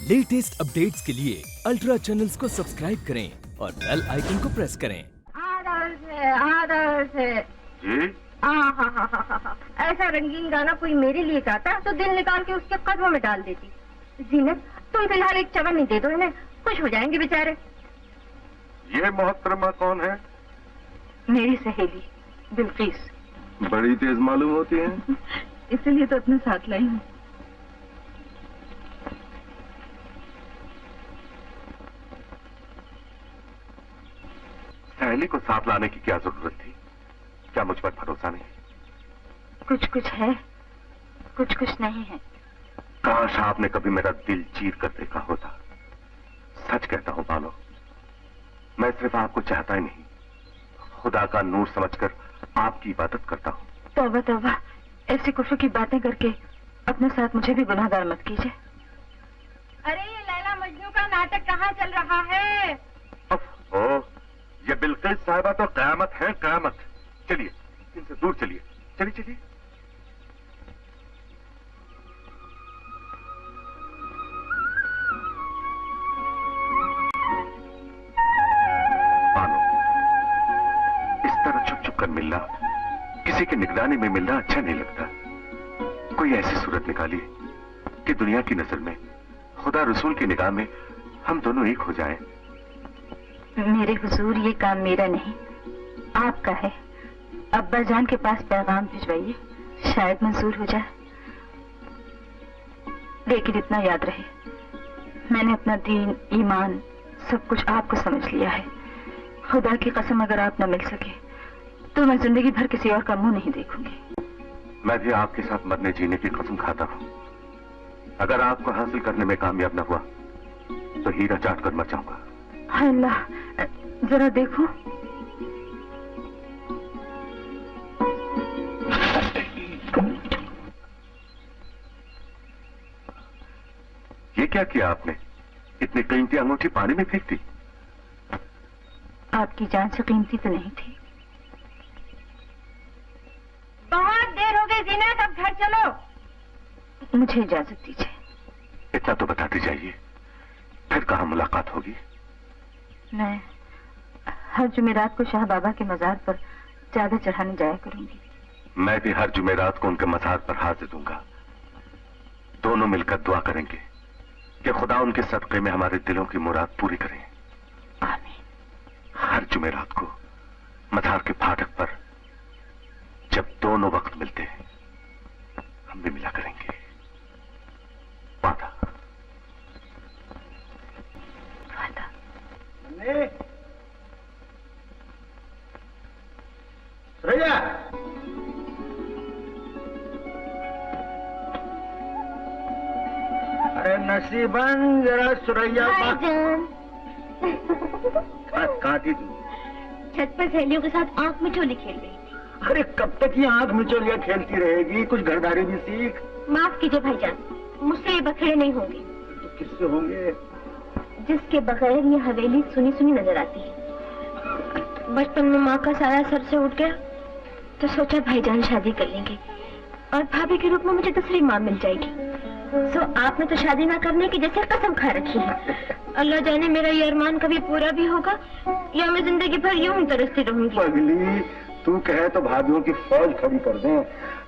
Latest updates के लिए ultra channels को सब्सक्राइब करें और बेल आइकन को प्रेस करें। आदर से जी? ऐसा रंगीन गाना कोई मेरे लिए गाता तो दिल निकाल के उसके कदमों में डाल देती। जीनत, तुम फिलहाल एक चवन्नी दे दो इन्हें, खुश हो जाएंगे बेचारे। ये मोहतरमा कौन है? मेरी सहेली बिल्किस। बड़ी तेज मालूम होती है। इसलिए तो अपने साथ लाई हूँ। सहेली को साथ लाने की क्या जरूरत थी? क्या मुझ पर भरोसा नहीं? कुछ कुछ है, कुछ कुछ नहीं है। काश आपने कभी मेरा दिल चीर कर देखा होता। सच कहता हूं बानो, मैं सिर्फ आपको चाहता ही नहीं, खुदा का नूर समझकर आपकी इबादत करता हूं। तौबा तौबा, ऐसी कुफ्र की बातें करके अपने साथ मुझे भी गुनाहगार मत कीजिए। अरे ये लैला मजनू का नाटक कहाँ चल रहा है? ओह, ये बिल्किस साहिबा तो कयामत है, कयामत। चलिए इनसे दूर चलिए, चलिए चलिए। मानो, इस तरह छुप छुप कर मिलना, किसी की निगरानी में मिलना अच्छा नहीं लगता। कोई ऐसी सूरत निकालिए कि दुनिया की नजर में, खुदा रसूल की निगाह में हम दोनों एक हो जाएं। मेरे हुजूर, ये काम मेरा नहीं, आपका है। अब्बा जान के पास पैगाम भिजवाइए, शायद मंजूर हो जाए। लेकिन इतना याद रहे, मैंने अपना दीन, ईमान सब कुछ आपको समझ लिया है। खुदा की कसम, अगर आप न मिल सके तो मैं जिंदगी भर किसी और का मुंह नहीं देखूंगी। मैं भी आपके साथ मरने जीने की कसम खाता हूं। अगर आपको हासिल करने में कामयाब न हुआ तो हीरा चाट कर मर जाऊंगा। हाय अल्लाह, जरा देखो। ये क्या किया आपने? इतनी कीमती अंगूठी पानी में फेंक दी। आपकी जान से कीमती तो नहीं थी। बहुत देर हो गई जीनत, अब घर चलो। मुझे इजाजत दीजिए। इतना तो बताते जाइए, फिर कहाँ मुलाकात होगी? मैं हर जुमेरात को शाह बाबा के मजार पर चादर चढ़ाने जाया करूंगी। मैं भी हर जुमेरात को उनके मजार पर हाजिर दूंगा। दोनों मिलकर दुआ करेंगे कि खुदा उनके सदक़े में हमारे दिलों की मुराद पूरी करें। आमीन। हर जुमेरात को मजार के फाटक पर जब दोनों वक्त मिलते हैं, हम भी मिला करेंगे। वादा। वादा। सुरैया, अरे नसीबन, जरा सुरैया कहाँ थी तू? छत पर सहेलियों के साथ आंख मिचोली खेल रही थी। अरे कब तक ये आंख मिचोलियां खेलती रहेगी? कुछ घरदारी भी सीख। माफ कीजिए भाईजान, मुझसे ये बखेड़े नहीं होंगे। तो किससे होंगे? जिसके बगैर ये हवेली सुनी सुनी नजर आती है। बचपन में माँ का साया सर से उठ गया तो सोचा भाईजान शादी कर लेंगे और भाभी के रूप में मुझे दूसरी माँ मिल जाएगी। सो आपने तो शादी ना करने की जैसे कसम खा रखी है। अल्लाह जाने मेरा ये अरमान कभी पूरा भी होगा या मैं जिंदगी भर यूं ही तरसती रहूंगी। पगली, तू कहे तो भाभियों की फौज खड़ी कर दें,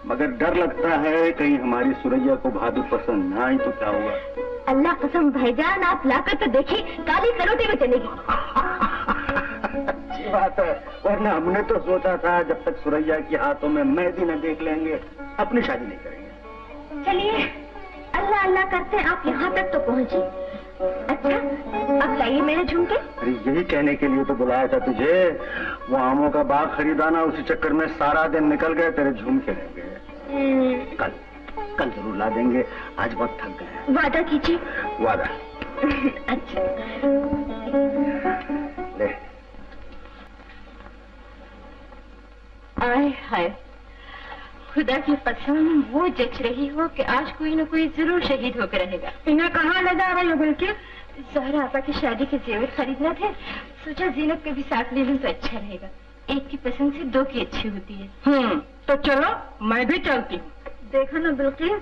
मगर डर लगता है कहीं हमारी सुरैया को भाभी पसंद ना आई तो क्या होगा? अल्लाह कसम भाईजान, आप लाकर तो देखिए, काली करोटी में चलेगी। अच्छी बात है, वरना हमने तो सोचा था जब तक सुरैया के हाथों में मेहंदी न देख लेंगे अपनी शादी नहीं करेंगे। चलिए, अल्लाह अल्लाह करते आप यहाँ तक तो पहुँची। अच्छा, अब लाइए मेरे झुमके। अरे यही कहने के लिए तो बुलाया था तुझे। वो आमों का बाग खरीदा ना, उसी चक्कर में सारा दिन निकल गए, तेरे झुमके रह गए। कल जरूर ला देंगे, आज बहुत थक गए। वादा कीजिए। वादा। अच्छा ले। आए हाय, खुदा की कसम, वो जच रही हो कि आज कोई न कोई जरूर शहीद होकर रहेगा। इन्हें कहाँ ले जा रही हो? बल्कि ज़हरा आपा की शादी के जेवर खरीदना थे, सोचा जीनत के भी साथ ले लूं तो अच्छा रहेगा। एक की पसंद से दो की अच्छी होती है। तो चलो, मैं भी चलती हूँ। देखो ना बिल्किस,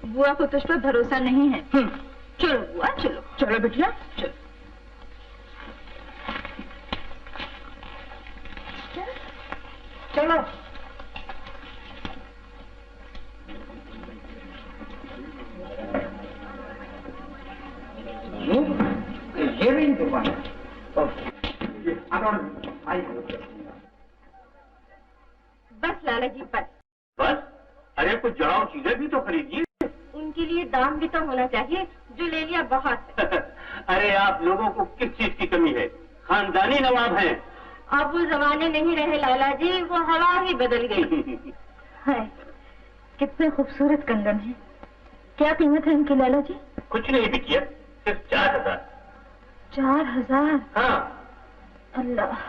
बुआ को तुझ पर भरोसा नहीं है। चलो बुआ चलो। चलो बिटिया चलो। चलो ये रही दुकान। बस लाला जी बस। बस? अरे कुछ जड़ाऊ चीजें भी तो खरीदिए। उनके लिए दाम भी तो होना चाहिए, जो ले लिया बहुत है। अरे आप लोगों को किस चीज की कमी है? खानदानी नवाब हैं। अब वो जमाने नहीं रहे लाला जी, वो हवा ही बदल गई है। कितने खूबसूरत कंगन हैं। क्या कीमत है इनकी लाला जी? कुछ नहीं बिटिया, सिर्फ 4000। 4000? हाँ। अल्लाह।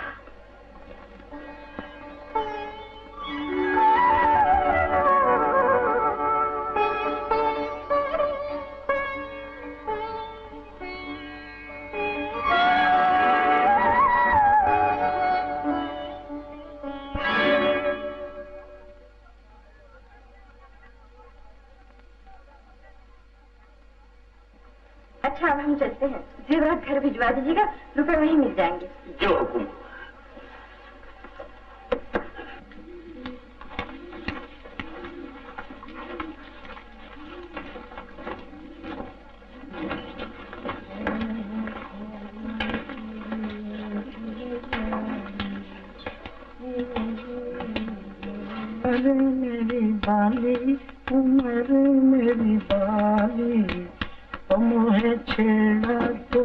अच्छा अब हम चलते हैं। जेवरात घर भिजवा दीजिएगा, रुपए वहीं मिल जाएंगे। जो हुकुम। अरे मेरी बाली उम्र मेरी बाली, मुझे छेड़ा तो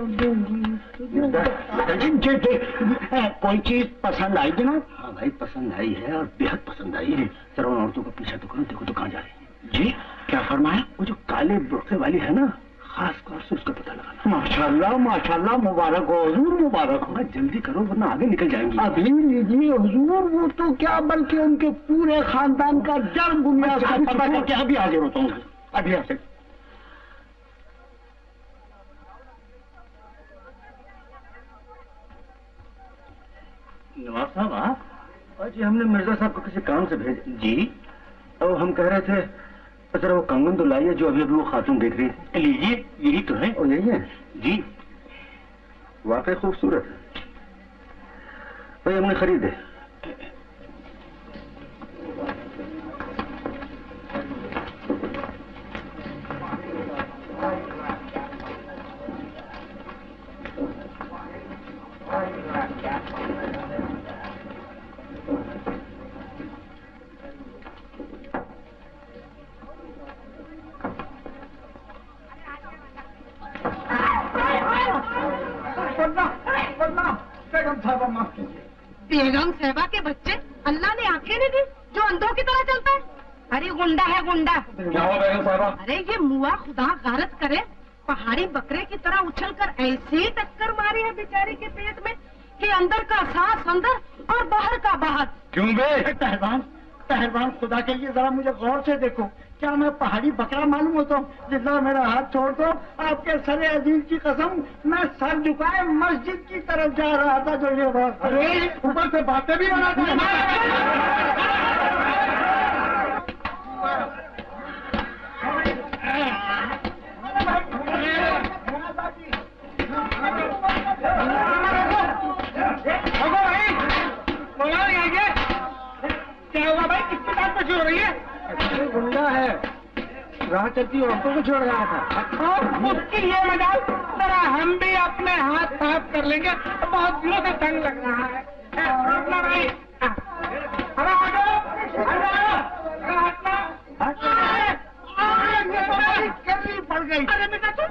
कोई चीज पसंद आई जनाब? हाँ भाई पसंद आई है और बेहद पसंद आई है। जरा उन औरतों का पीछा तो करो, देखो तो कहाँ जा रही है। जी क्या फरमाया? वो जो काले बुर्के वाली है ना, खास तौर से उसका पता लगाना। माशाल्लाह माशाल्लाह, मुबारक हो हुजूर, मुबारक हो। जल्दी करो वरना आगे निकल जाएंगी। अभी लीजिए हुजूर, वो तो क्या बल्कि उनके पूरे खानदान का जड़ बुनियाद का पता करके अभी हाजिर होता हूँ। अभी हाजिर। नवाब साहब आप? जी हमने मिर्जा साहब को किसी काम से भेज। जी? और हम कह रहे थे जरा वो कंगन तो लाइए जो अभी अभी वो खातून देख रही थी। लीजिए, यही तो है। और यही है? जी वाकई खूबसूरत है भाई, हमने खरीदे। बेगम साहबा के बच्चे अल्लाह ने आंखें नहीं दी जो अंधों की तरह चलता है। अरे गुंडा है गुंडा। क्या हुआ बेगम साहबा? अरे ये मुआ खुदा गारत करे, पहाड़ी बकरे की तरह उछलकर ऐसी टक्कर मारी है बेचारे के पेट में कि अंदर का सांस अंदर और बाहर का बाहर। क्यों बे? पहलवान पहलवान, खुदा के लिए जरा मुझे गौर से देखो। क्या मैं पहाड़ी बकरा मालूम होता हूँ? जितना मेरा हाथ छोड़ दो, आपके सरे अजीज की कसम, मैं सर झुकाए मस्जिद की तरफ जा रहा था जो ये बात। अरे ऊपर से बातें भी बनाते क्या हुआ भाई, किसकी बात पे हो रही है? गुंडा है, राह चलती औरतों को छोड़ रहा था। उसकी ये मजाल, जरा हम भी अपने हाथ साफ कर लेंगे, बहुत दिनों से तंग लग रहा है। रुकना भाई, अरे करनी पड़ गई। अरे बेटा तुम,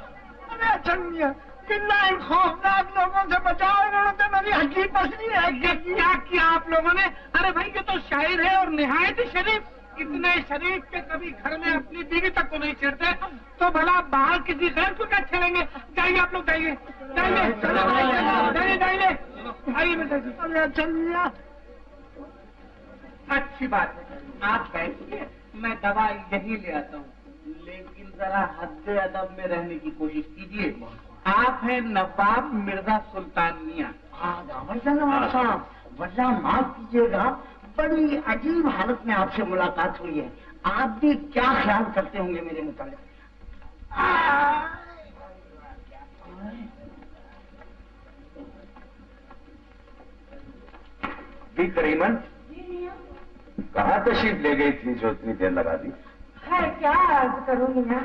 अरे अच्छा नहीं, बिल्ला इन खौफनाक लोगों से बचाओ, इन्होंने तो मेरी हड्डी पसली है। क्या किया आप लोगों ने? अरे भाई ये तो शायर है और निहायत ही शरीफ, इतने शरीफ के कभी घर में अपनी बीवी तक को नहीं छेड़ते, तो भला बाहर किसी गैर को क्या छेड़ेंगे? जाइए आप लोग, जाइए जाइए जाइए जाइए, आइए बेटा जी। अरे अच्छा नहीं, अच्छी बात है, आप बैठिए, मैं दवा यही ले आता हूँ, लेकिन जरा हद अदब में रहने की कोशिश कीजिए। आप हैं नवाब मिर्जा सुल्तान मियां। नवाब साहब, वजह माफ कीजिएगा, बड़ी अजीब हालत में आपसे मुलाकात हुई है। आप भी क्या ख्याल करते होंगे मेरे मुताबिक? बेटी करीमन, कहाँ तशरीफ ले गई थी जो इतनी देर लगा दी? है क्या अर्ज करूँ मियाँ,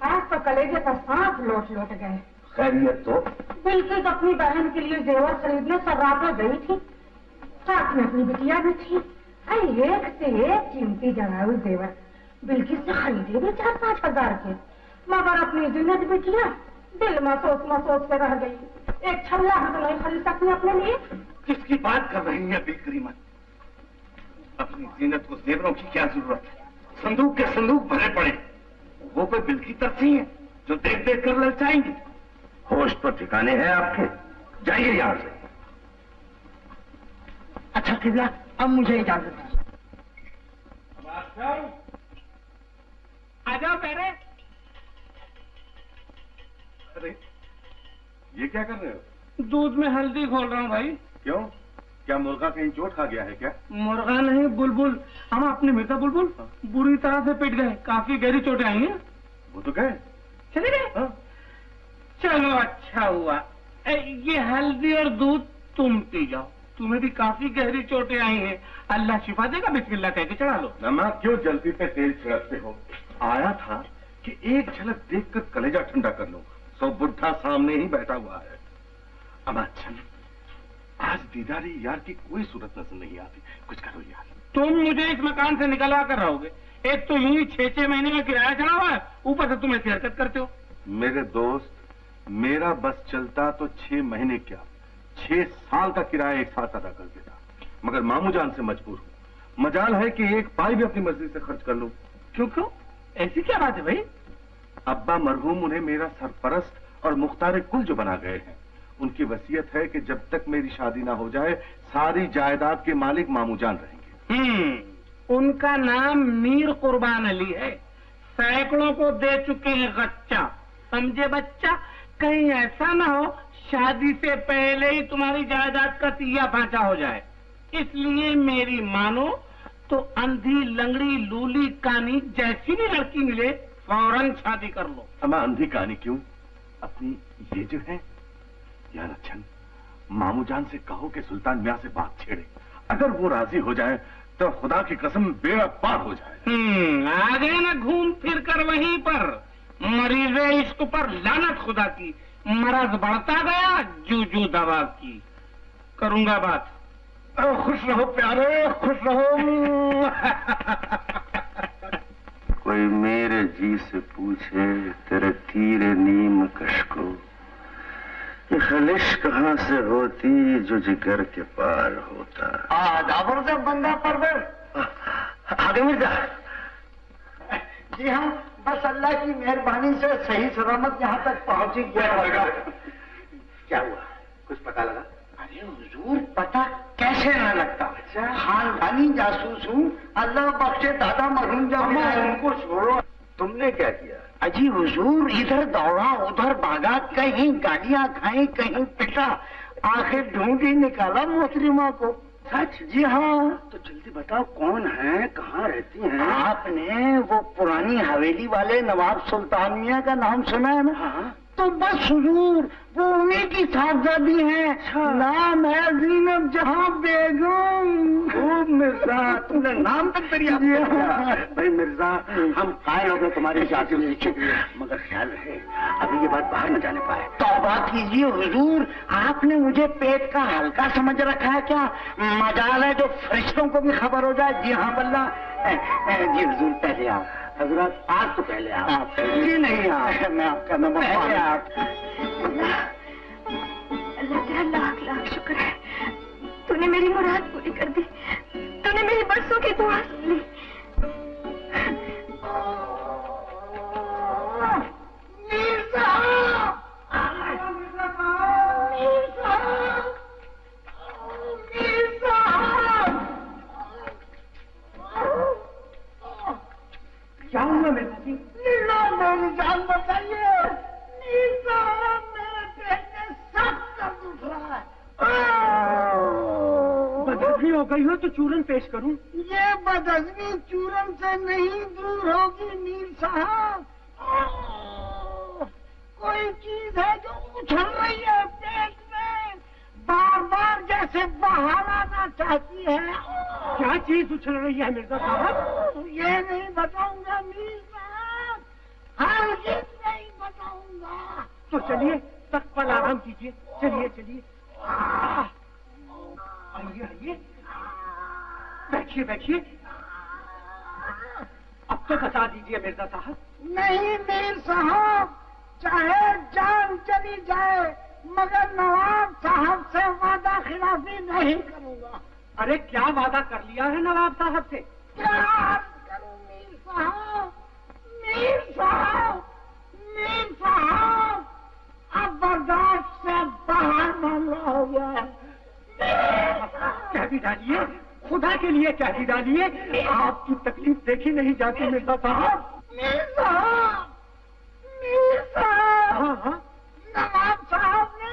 आज तो कलेजे का सांप लौट गए। खैरियत तो? बिल्कुल अपनी बहन के लिए जेवर खरीदने सर्राफा गई थी, साथ में अपनी बिटिया भी थी। अरे एक से एक कीमती जनाऊ जेवर बिल्किस से खरीदे भी 4-5 हजार के, मगर अपनी जिन्नत बिटिया दिल में सोच के रह गई। एक छल्ला तो नहीं खरीद सकती अपने लिए। किसकी बात कर रही है करीमन? अपनी जीनत को जेवरों की क्या जरूरत है? संदूक के संदूक भरे पड़े, वो कोई बिल की तरसी है जो देख देख कर ललचाएंगे। होश तो ठिकाने हैं आपके, जाइए यहाँ से। अच्छा किबला, अब मुझे इजाजत दीजिए। आ जाओ पहले। अरे ये क्या कर रहे हो? दूध में हल्दी घोल रहा हूँ भाई। क्यों, क्या मुर्गा कहीं चोट खा गया है क्या? मुर्गा नहीं, बुलबुल। हम अपने मिर्जा बुलबुल बुरी तरह से पिट गए, काफी गहरी चोटें आई हैं। वो तो गए, चले गए। चलो अच्छा हुआ। ये हल्दी और दूध तुम पी जाओ, तुम्हें भी काफी गहरी चोटें आई हैं। अल्लाह शिफा देगा, बिस्मिल्लाह कह के चढ़ा लो। नमक क्यों जल्दी पे तेल छिड़कते हो? आया था कि एक झलक देखकर कलेजा ठंडा कर लो, सो बुढ़ा सामने ही बैठा हुआ है। अम्मा अच्छा, आज दीदारी यार की कोई सूरत नजर नहीं आती, कुछ करो यार। तुम मुझे इस मकान से निकलवा कर रहोगे। एक तो यूं ही 6-6 महीने में किराया चढ़ा हुआ है, ऊपर से तुम ऐसी हरकत करते हो। मेरे दोस्त, मेरा बस चलता तो 6 महीने क्या 6 साल का किराया एक साथ अदा कर देता, मगर मामू जान से मजबूर हूँ। मजाल है कि एक पाई भी अपनी मर्जी से खर्च कर लूं। क्यों ऐसी क्या बात है भाई? अब्बा मरहूम उन्हें मेरा सरपरस्त और मुख्तार कुल जो बना गए हैं। उनकी वसीयत है कि जब तक मेरी शादी ना हो जाए सारी जायदाद के मालिक मामू जान रहेंगे। उनका नाम मीर कुर्बान अली है, सैकड़ों को दे चुके हैं गच्चा, समझे बच्चा? कहीं ऐसा ना हो शादी से पहले ही तुम्हारी जायदाद का तिया फांचा हो जाए। इसलिए मेरी मानो तो अंधी लंगड़ी लूली कानी जैसी भी लड़की मिले फौरन शादी कर लो। अम्मा अंधी कानी क्यों, अपनी ये जो है यार अच्छन, मामू जान से कहो कि सुल्तान मियाँ से बात छेड़े, अगर वो राजी हो जाए तो खुदा की कसम बेड़ा पार हो जाए। आ गए ना घूम फिर कर वहीं पर। मरीज़े इश्क पर लानत खुदा की, मरज बढ़ता गया जू दवा की। करूंगा बात। खुश रहो प्यारे, खुश रहो। कोई मेरे जी से पूछे तेरे तीरे नीम कश को, ये खलिश कहाँ से होती जो जिगर के पार होता। जाबर से बंदा परवर आगे मिर्जा। जी हाँ, बस अल्लाह की मेहरबानी से सही सलामत यहाँ तक पहुँच ही गया होगा। क्या हुआ, कुछ पता लगा? अरे हुजूर, पता कैसे न लगता? खानदानी जासूस हूँ, अल्लाह बख्शे दादा मरहूम जब उनको छोड़ो। तुमने क्या किया? अजी हुजूर, इधर दौड़ा उधर भागा, कहीं गाड़ियाँ खाई कहीं पिटा, आखिर ढूंढ ही निकाला मोहतरिमा को। सच? जी हाँ। तो जल्दी बताओ कौन है, कहाँ रहती हैं? आपने वो पुरानी हवेली वाले नवाब सुल्तान मियाँ का नाम सुना है ना? हाँ। तो बस हुजूर वो उन्हीं की साहबजादी हैं। नाम है ज़ीनब जहां बेगम। खूब मिर्जा, तुमने नाम तक दरिया भाई मिर्जा, हम कायल हो गए तुम्हारी शादी में, मगर ख्याल रहे अभी ये बात बाहर न जाने पाए। तौबा कीजिए हुजूर, आपने मुझे पेट का हल्का समझ रखा है क्या? मजाल है जो फरिश्तों को भी खबर हो जाए। जी हाँ बल्ला। जी हुजूर, पहले आप। हजरत आज तो पहले आप। जी नहीं आप, मैं आपका नंबर पहले आप। अल्लाह तेरा लाख लाख शुक्र है, तूने मेरी मुराद पूरी कर दी, तूने मेरी बरसों की दुआ सुन ली। क्या हुआ मेरे जी? लीला मेरी जान बताइए। लीला मेरे पेट में सख्त दर्द उठ रहा है। बदहजमी हो गई हो तो चूरन पेश करूं? ये बदहजमी चूरन से नहीं दूर होगी मीर साहब। कोई चीज है जो उछल रही है पेट में, बार बार जैसे से बाहर आना चाहती है। क्या चीज उछल रही है मिर्जा साहब? ये नहीं बताऊंगा मीर साहब, हरगिज़ नहीं बताऊंगा। तो चलिए तख्त पर आराम कीजिए। चलिए चलिए, आइए आइए, बैठिए बैठिए। अब तो बता दीजिए मिर्जा साहब। नहीं मीर साहब, चाहे जान चली जाए मगर नवाब साहब से वादा खिलाफी नहीं करूंगा। अरे क्या वादा कर लिया है नवाब साहब से? क्या करूं मीर साहब, मीर साहब, मीर साहब, अब बर्दाश्त से बाहर मामला हो गया है। कह भी डालिए, खुदा के लिए कह भी डालिए। आपकी तकलीफ देखी नहीं जाती मिर्जा साहब। मीर साहब, मीर साहब, हाँ हाँ, नवाब साहब ने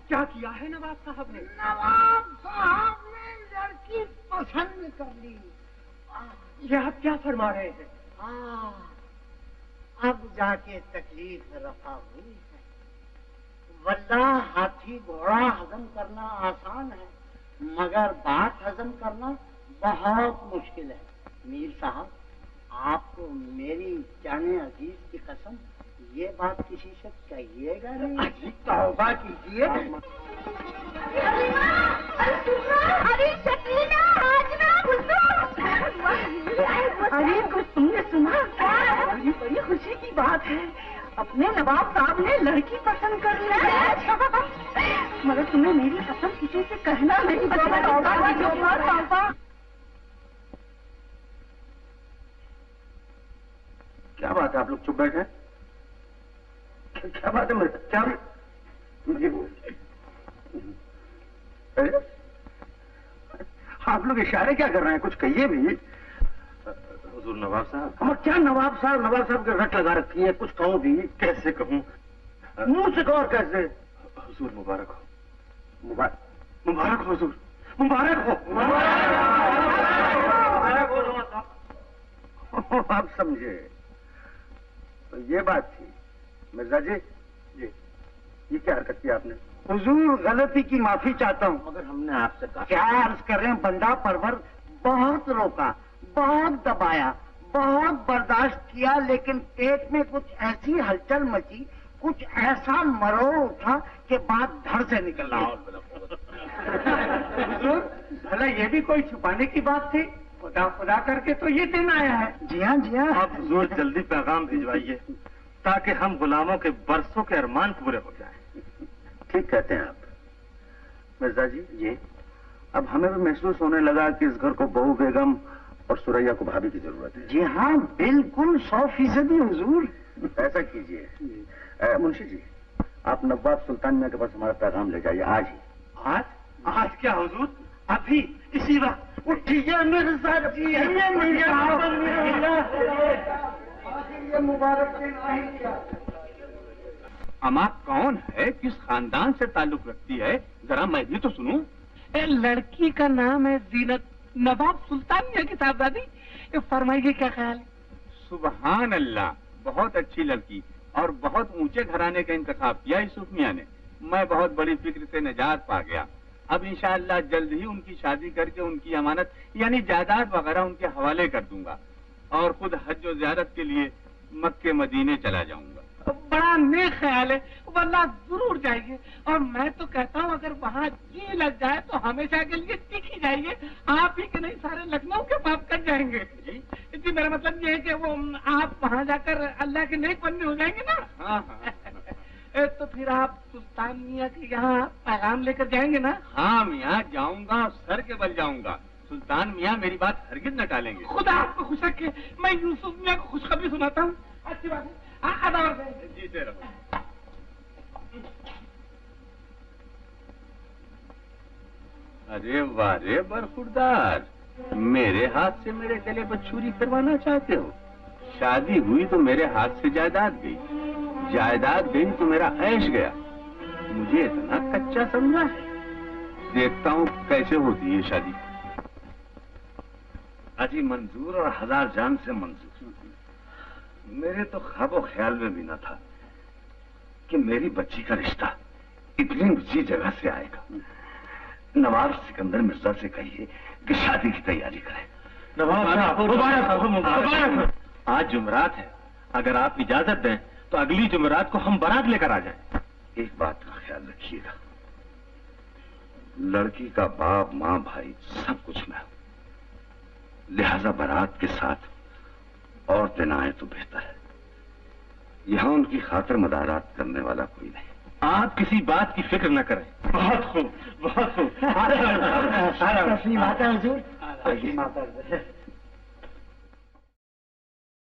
क्या किया है नवाब साहब ने? नवाब साहब ने लड़की पसंद कर ली। ये आप क्या फरमा रहे हैं? अब जाके तकलीफ रफा हुई है। वल्लाह हाथी घोड़ा हजम करना आसान है, मगर बात हजम करना बहुत मुश्किल है। मीर साहब, आपको मेरी जाने अजीज की कसम, ये बात किसी से कहिएगा नहीं। अजी तौबा कीजिए। अरे शकीना, हाजरा, अरे कुछ तुमने सुना? बड़ी बड़ी खुशी की बात है, अपने नवाब साहब ने लड़की पसंद कर ली है। मगर तुम्हें मेरी कसम किसी से कहना नहीं। क्या बात है, आप लोग चुप बैठे? क्या बात है मेरे? क्या अरे आप लोग इशारे क्या कर रहे हैं? कुछ कहिए भी। हुजूर नवाब साहब। हम क्या नवाब साहब के रट लगा रखी है, कुछ कहो भी। कैसे कहूँ? मुंह से कहो। और कैसे? हुजूर मुबारक हो। मुबारक हो हुजूर, मुबारक हो। आप समझे तो ये बात थी। मिर्जा जी, ये क्या हरकत की आपने? हुजूर, गलती की माफी चाहता हूँ। मगर हमने आपसे कहा। क्या अर्ज कर रहे हैं, बंदा परवर, बहुत रोका, बहुत दबाया, बहुत बर्दाश्त किया, लेकिन पेट में कुछ ऐसी हलचल मची, कुछ ऐसा मरोड़ उठा कि बात धड़ से निकल रही। हुजूर, भला ये भी कोई छुपाने की बात थी? खुदा खुदा करके तो ये दिन आया है। जी हाँ, जी हाँ। आप हुजूर जल्दी पैगाम भिजवाइए ताकि हम गुलामों के बरसों के अरमान पूरे हो जाएं। ठीक कहते हैं आप। मिर्जा जी, अब हमें भी महसूस होने लगा कि इस घर को बहू बेगम और सुरैया को भाभी की जरूरत है। जी हाँ, बिल्कुल 100% हुजूर। ऐसा कीजिए मुंशी जी, आप नवाब सुल्तान मियां के पास हमारा पैगाम ले जाइए आज ही। आज? आज क्या हुजूर? अभी इसी वक्त? उठिए मिर्जा जी, ये मुबारक दिन नहीं क्या? अमा कौन है, किस खानदान से ताल्लुक रखती है, जरा मैं भी तो सुनूं। लड़की का नाम है जीनत, नवाब सुल्तान मियां की साहबजादी। फरमाइए क्या ख्याल है? सुबहान अल्लाह, बहुत अच्छी लड़की और बहुत ऊंचे घराने का इंतखाब किया यूसुफ मियां ने। मैं बहुत बड़ी फिक्र से निजात पा गया। अब इंशाअल्लाह जल्द ही उनकी शादी करके उनकी अमानत यानी जायदाद वगैरह उनके हवाले कर दूंगा और खुद हज और ज़ियारत के लिए मक्के मदीने चला जाऊंगा। बड़ा नेक ख्याल है, वरना जरूर जाइए। और मैं तो कहता हूँ अगर वहाँ जी लग जाए तो हमेशा के लिए टिक ही जाइए। आप ही के नहीं, सारे लखनऊ के पाप कट जाएंगे। जी मेरा मतलब ये है कि वो आप वहाँ जाकर अल्लाह के नेक बंदे हो जाएंगे ना। हाँ हाँ। तो फिर आप सुल्तान मियाँ के यहाँ पैगाम लेकर जाएंगे ना? हाँ मियाँ, जाऊंगा, सर के बल जाऊंगा। सुल्तान मियाँ मेरी बात हरगिज न टालेंगे। खुदा आपको खुश रखे। मैं यूसुफ मियाँ को खुशखबरी सुनाता हूँ। अच्छी बात है। जीते रहो। अरे वाह रे बरखुरदार, मेरे हाथ से मेरे गले पर छुरी करवाना चाहते हो? शादी हुई तो मेरे हाथ से जायदाद गई, जायदाद गई तो मेरा ऐश गया। मुझे इतना कच्चा समझा है। देखता हूँ कैसे होती है शादी। अजी मंजूर और हजार जान से मंजूर। मेरे तो ख्वाबो ख्याल में भी न था कि मेरी बच्ची का रिश्ता इतनी ऊंची जगह से आएगा। नवाब सिकंदर मिर्जा से कहिए कि शादी की तैयारी करें। मुबारक। आज जुमरात है, अगर आप इजाजत दें तो अगली जुमरात को हम बारात लेकर आ जाएं। एक बात का ख्याल रखिएगा, लड़की का बाप माँ भाई सब कुछ मैं हूं, लिहाजा बारात के साथ औरतें ना आए तो बेहतर है। यहां उनकी खातिर मदारात करने वाला कोई नहीं। आप किसी बात की फिक्र न करें। बहुत खूब, बहुत खूब। माता